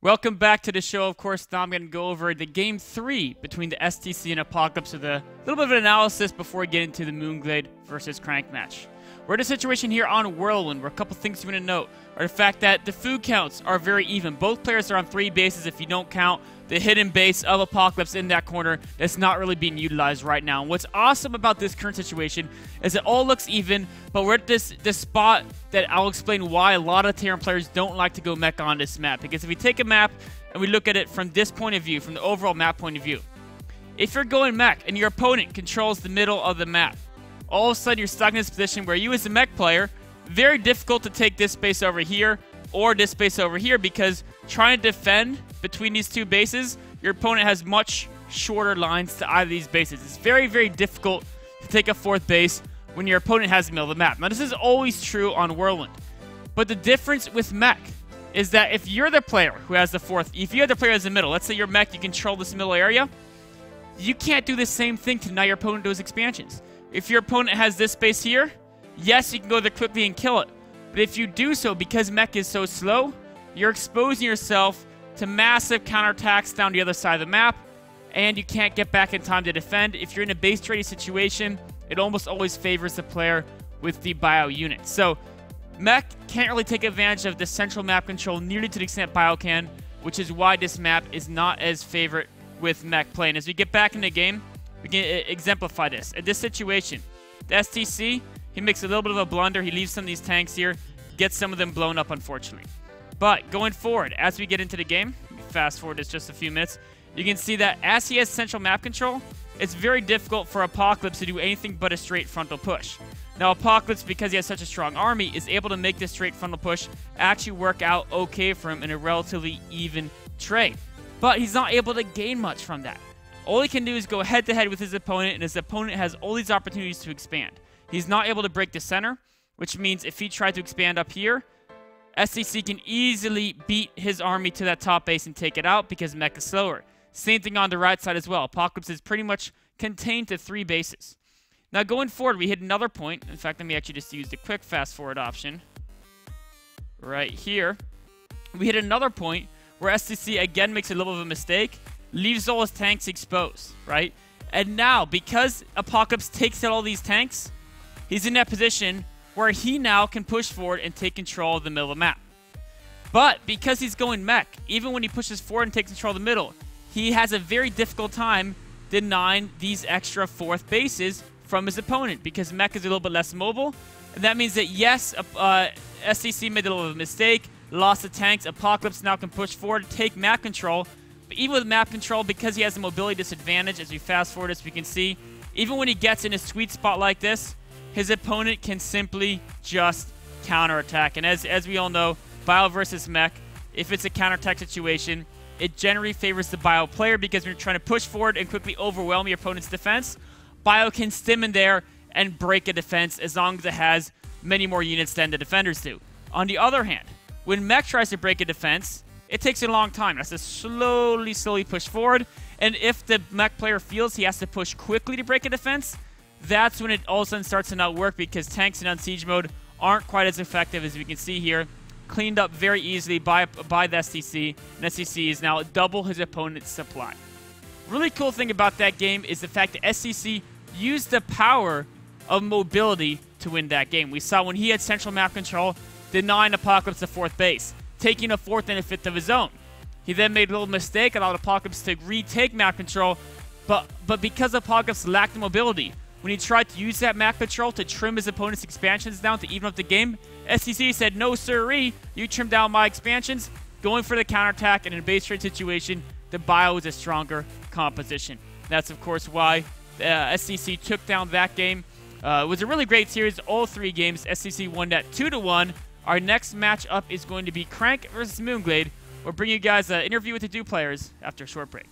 Welcome back to the show. Of course, now I'm going to go over the Game 3 between the STC and Apocalypse with a little bit of an analysis before we get into the Moonglade versus Crank match. We're in a situation here on Whirlwind where a couple things you want to note are the fact that the food counts are very even. Both players are on 3 bases if you don't count the hidden base of Apocalypse in that corner that's not really being utilized right now. And what's awesome about this current situation is it all looks even, but we're at this spot that I'll explain why a lot of Terran players don't like to go mech on this map. Because if we take a map and we look at it from this point of view, from the overall map point of view, if you're going mech and your opponent controls the middle of the map, all of a sudden you're stuck in this position where you as a mech player, very difficult to take this space over here or this space over here, because trying to defend between these two bases, your opponent has much shorter lines to either of these bases. It's very, very difficult to take a 4th base when your opponent has the middle of the map. Now, this is always true on Whirlwind, but the difference with mech is that if you're the player who has the 4th, if you have the player as the middle, let's say you're mech, you control this middle area, you can't do the same thing to deny your opponent those expansions. If your opponent has this space here, yes, you can go there quickly and kill it. But if you do so, because mech is so slow, you're exposing yourself to massive counterattacks down the other side of the map, and you can't get back in time to defend. If you're in a base trading situation, it almost always favors the player with the bio unit. So, mech can't really take advantage of the central map control nearly to the extent bio can, which is why this map is not as favorite with mech play. And as we get back in the game, we can exemplify this. In this situation, the STC, he makes a little bit of a blunder. He leaves some of these tanks here, gets some of them blown up, unfortunately. But going forward, as we get into the game, fast forward this just a few minutes, you can see that as he has central map control, it's very difficult for Apocalypse to do anything but a straight frontal push. Now, Apocalypse, because he has such a strong army, is able to make this straight frontal push actually work out okay for him in a relatively even trade. But he's not able to gain much from that. All he can do is go head-to-head with his opponent, and his opponent has all these opportunities to expand. He's not able to break the center, which means if he tried to expand up here, STC can easily beat his army to that top base and take it out because mech is slower. Same thing on the right side as well. Apocalypse is pretty much contained to 3 bases. Now going forward, we hit another point. In fact, let me actually just use the quick fast forward option. Right here. We hit another point where STC again makes a little bit of a mistake, leaves all his tanks exposed, right? And now, because Apocalypse takes out all these tanks, he's in that position where he now can push forward and take control of the middle of the map. But because he's going mech, even when he pushes forward and takes control of the middle, he has a very difficult time denying these extra 4th bases from his opponent, because mech is a little bit less mobile. And that means that, yes, STC made a little bit of a mistake, lost the tanks. Apocalypse now can push forward, take map control. But even with map control, because he has a mobility disadvantage, as we fast forward, as we can see, even when he gets in a sweet spot like this, his opponent can simply just counterattack. And as we all know, bio versus mech, if it's a counterattack situation, it generally favors the bio player, because when you're trying to push forward and quickly overwhelm your opponent's defense, bio can stim in there and break a defense as long as it has many more units than the defenders do. On the other hand, when mech tries to break a defense, it takes a long time. It has to slowly push forward. And if the mech player feels he has to push quickly to break a defense, that's when it all of a sudden starts to not work, because tanks in unsiege mode aren't quite as effective, as we can see here. Cleaned up very easily by the STC, and STC is now double his opponent's supply. Really cool thing about that game is the fact that STC used the power of mobility to win that game. We saw when he had central map control, denying Apocalypse the 4th base, taking a 4th and a 5th of his own. He then made a little mistake, allowed Apocalypse to retake map control, but because Apocalypse lacked the mobility, when he tried to use that map control to trim his opponent's expansions down to even up the game, STC said, "No sirree, you trimmed down my expansions," going for the counterattack, and in a base trade situation, the bio is a stronger composition. That's, of course, why STC took down that game. It was a really great series, all 3 games. STC won that 2-1. Our next matchup is going to be Crank versus Moonglade. We'll bring you guys an interview with the 2 players after a short break.